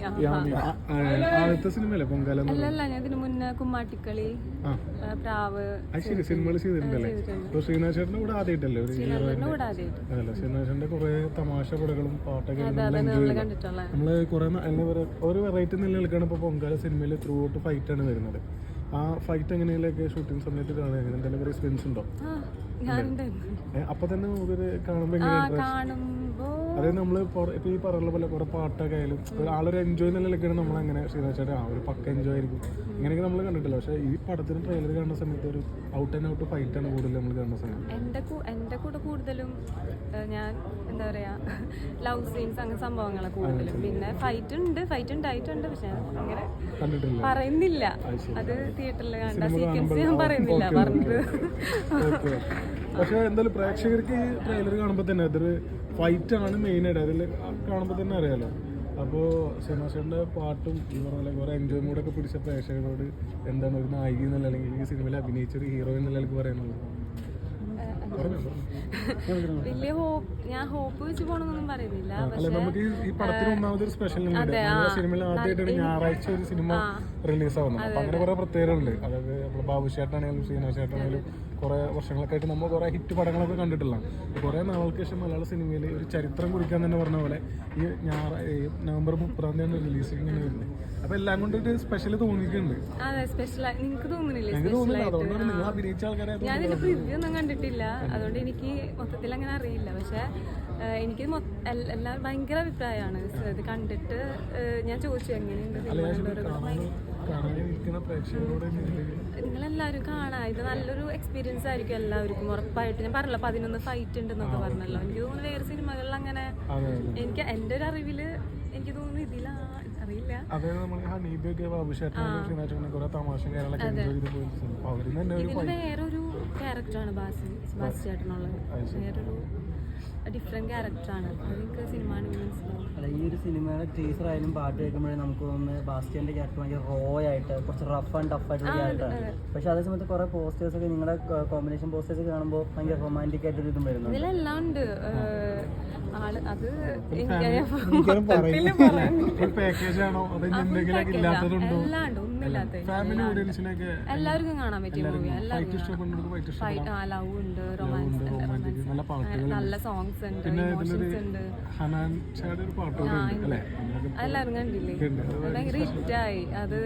ആദ്യത്തെ സിനിമയല്ലേ പൊങ്കാല? അല്ലല്ല, ഞാൻ ഇതിനു മുന്നേ കുമ്മാട്ടിക്കളി, പ്രാവ് സിനിമകൾ ചെയ്തിട്ടുണ്ടല്ലേ? ഇപ്പൊ ശ്രീനാഥ് ചേട്ടന്റെ കൂടെ ആദ്യമായിട്ടല്ലേ ഒരു അതല്ല? ശ്രീനാഥ് ചേട്ടന്റെ കുറെ തമാശ പടകളും പാട്ടൊക്കെ നമ്മള് കുറെ എന്താ പറയാ ഒരു വെറൈറ്റി നിലനിൽക്കാണ് ഇപ്പൊ പൊങ്കാല സിനിമയിൽ ത്രൂ ഔട്ട് ഫൈറ്റ് ആണ് വരുന്നത്. ആ ഫൈറ്റ് എങ്ങനെയൊക്കെ ഷൂട്ടിംഗ് സമയത്ത് കാണാൻ എന്തെങ്കിലും ഒരു എക്സ്പീരിയൻസ് ഉണ്ടോ? അപ്പൊ തന്നെ നമുക്കൊരു കാണുമ്പോ അതായത് നമ്മള് ഇപ്പൊ ഈ പറയുന്ന പോലെ കുറെ പാട്ടൊക്കെ ആയാലും ആളൊരു എൻജോയ് നിലനിൽക്കാണ് നമ്മളങ്ങനെ ശ്രീനാഥ് ചേട്ടൻ ഒരു പക്ക എൻജോയ് ആയിരിക്കും. ഇങ്ങനെയൊക്കെ നമ്മൾ കണ്ടിട്ടില്ല. പക്ഷെ ഈ പടത്തിന് ട്രെയിലർ കാണുന്ന സമയത്ത് ഒരു ഔട്ട് ആൻഡ് ഔട്ട് ഫൈറ്റ് ആണ് കൂടുതൽ നമ്മൾ കാണുന്ന സമയത്ത്. എന്റെ കൂടെ കൂടുതലും ഞാൻ എന്താ പറയാ ലവ് സീൻസ് അങ്ങനെ സംഭവങ്ങളെ കൂടുതലും. പിന്നെ ഫൈറ്റ് ഉണ്ടായിട്ടുണ്ട്, പക്ഷെ അങ്ങനെ കണ്ടിട്ടില്ല, പറയുന്നില്ല. അത് തിയേറ്ററിൽ കണ്ട സീക്വൻസ് ഞാൻ പറയുന്നില്ല പറഞ്ഞത്. പക്ഷെ എന്തായാലും പ്രേക്ഷകർക്ക് ഈ ട്രെയിലർ കാണുമ്പോൾ തന്നെ അതൊരു ഫൈറ്റ് ആണ് മെയിൻ ആയിട്ട് അതിൽ കാണുമ്പോൾ തന്നെ അറിയാലോ. അപ്പോൾ സിനിമാഷന്റെ പാട്ടും ഈ പറഞ്ഞ കുറെ എൻജോയ് മൂഡൊക്കെ പിടിച്ച പ്രേക്ഷകരോട് എന്താണ് ഒരു നായിക എന്നുള്ള അല്ലെങ്കിൽ ഈ സിനിമയിൽ അഭിനയിച്ചൊരു ഹീറോയിൻ എന്നുള്ള പറയാനുള്ളത്? വലിയ ഞാൻ ഹോപ്പ് വെച്ച് പോണെന്നൊന്നും പറയുന്നില്ല. നമുക്ക് ഈ പടത്തിന് ഒന്നാമതൊരു സ്പെഷ്യൽ സിനിമയിൽ ആദ്യമായിട്ടാണ് ഞായറാഴ്ച ഒരു സിനിമ റിലീസ് ആവുന്നത്. അപ്പൊ അങ്ങനെ കുറെ പ്രത്യേകതകളുണ്ട്. അതായത് നമ്മുടെ ബാബുശേട്ടനാണെങ്കിലും ശ്രീനാഥേട്ടനാണെങ്കിലും കുറെ വർഷങ്ങളൊക്കെ ആയിട്ട് നമ്മൾ കുറെ ഹിറ്റ് പടങ്ങളൊക്കെ കണ്ടിട്ടുള്ള കുറെ നാൾക്ക് ശേഷം മലയാള സിനിമയിൽ ഒരു ചരിത്രം കുറിക്കാൻ തന്നെ പറഞ്ഞ പോലെ ഈ നവംബർ 30-ാം തീയതി റിലീസിങ് ഇങ്ങനെ വരുന്നത്. അപ്പൊ എല്ലാം കൊണ്ട് ഒരു സ്പെഷ്യൽ തോന്നിയിട്ടുണ്ട്. അതുകൊണ്ടാണ് നിങ്ങൾ അഭിനയിച്ച ആൾക്കാരെ ഞാൻ ഇതിന്റെ പ്രിവ്യൂ ഒന്നും കണ്ടിട്ടില്ല, അതുകൊണ്ട് എനിക്ക് മൊത്തത്തിൽ അങ്ങനെ അറിയില്ല. പക്ഷെ എനിക്ക് എല്ലാവരും ഭയങ്കര അഭിപ്രായമാണ്. ഇത് കണ്ടിട്ട് ഞാൻ ചോദിച്ചു എങ്ങനെയുണ്ട് നിങ്ങളെല്ലാവരും കാണാം. ഇത് നല്ലൊരു എക്സ്പീരിയൻസ് ആയിരിക്കും എല്ലാവർക്കും ഉറപ്പായിട്ട്. ഞാൻ പറഞ്ഞല്ലോ 11 ഫൈറ്റ് ഉണ്ടെന്നൊക്കെ പറഞ്ഞല്ലോ. എനിക്ക് തോന്നുന്നു വേറെ സിനിമകളിൽ അങ്ങനെ എനിക്ക് എൻ്റെ ഒരു അറിവില് എനിക്ക് തോന്നുന്നു ഇതില അറിയില്ല. ഇതിന് വേറൊരു ക്യാരക്ടറാണ് ബാസി ചേട്ടനുള്ളത്. വേറൊരു ഡിഫറെന്റ് ക്യാരക്ടറാണ്. അതെനിക്ക് സിനിമ മനസ്സിലാവും. ഈ ഒരു സിനിമയുടെ ടീസർ ആയാലും പാട്ട് കേൾക്കുമ്പോഴേ നമുക്ക് തോന്നുന്നത് ബാസ്റ്റിയന്റെ ക്യാരക്ടർ ഭയങ്കര റോ ആയിട്ട് കുറച്ച് റഫ് ആൻഡ് ടഫ് ആയിട്ടുള്ള ക്യാരക്ടറാണ്. പക്ഷെ അതേ സമയത്ത് കുറെ പോസ്റ്റേഴ്സ് ഒക്കെ നിങ്ങളുടെ കോമ്പിനേഷൻ പോസ്റ്റേഴ്സ് ഒക്കെ കാണുമ്പോൾ ഭയങ്കര റൊമാൻറ്റിക് ആയിട്ടൊരു ഇതും വരുന്നു. ഇതിലെല്ലാം ഉണ്ട്. അത് എല്ലാവർക്കും കാണാൻ പറ്റിയ മൂവിയാണ്. ലവ് ഉണ്ട്, റൊമാൻസ്, നല്ല സോങ്സ് ഉണ്ട്, ഇമോഷൻസ് ഉണ്ട്. എല്ലാവരും കണ്ടില്ലേ? ഭയങ്കര ഹിറ്റായി. അത്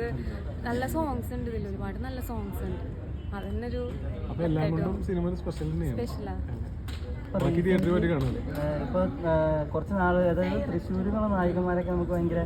നല്ല സോങ്സ് ഉണ്ട് ഇതിൽ, ഒരുപാട് നല്ല സോങ്സ് ഉണ്ട്. അതന്നൊരു സ്പെഷ്യലാ. ഇപ്പൊ കുറച്ച് നാള് അതായത് തൃശ്ശൂരിലുള്ള നായികമാരൊക്കെ നമുക്ക് ഭയങ്കര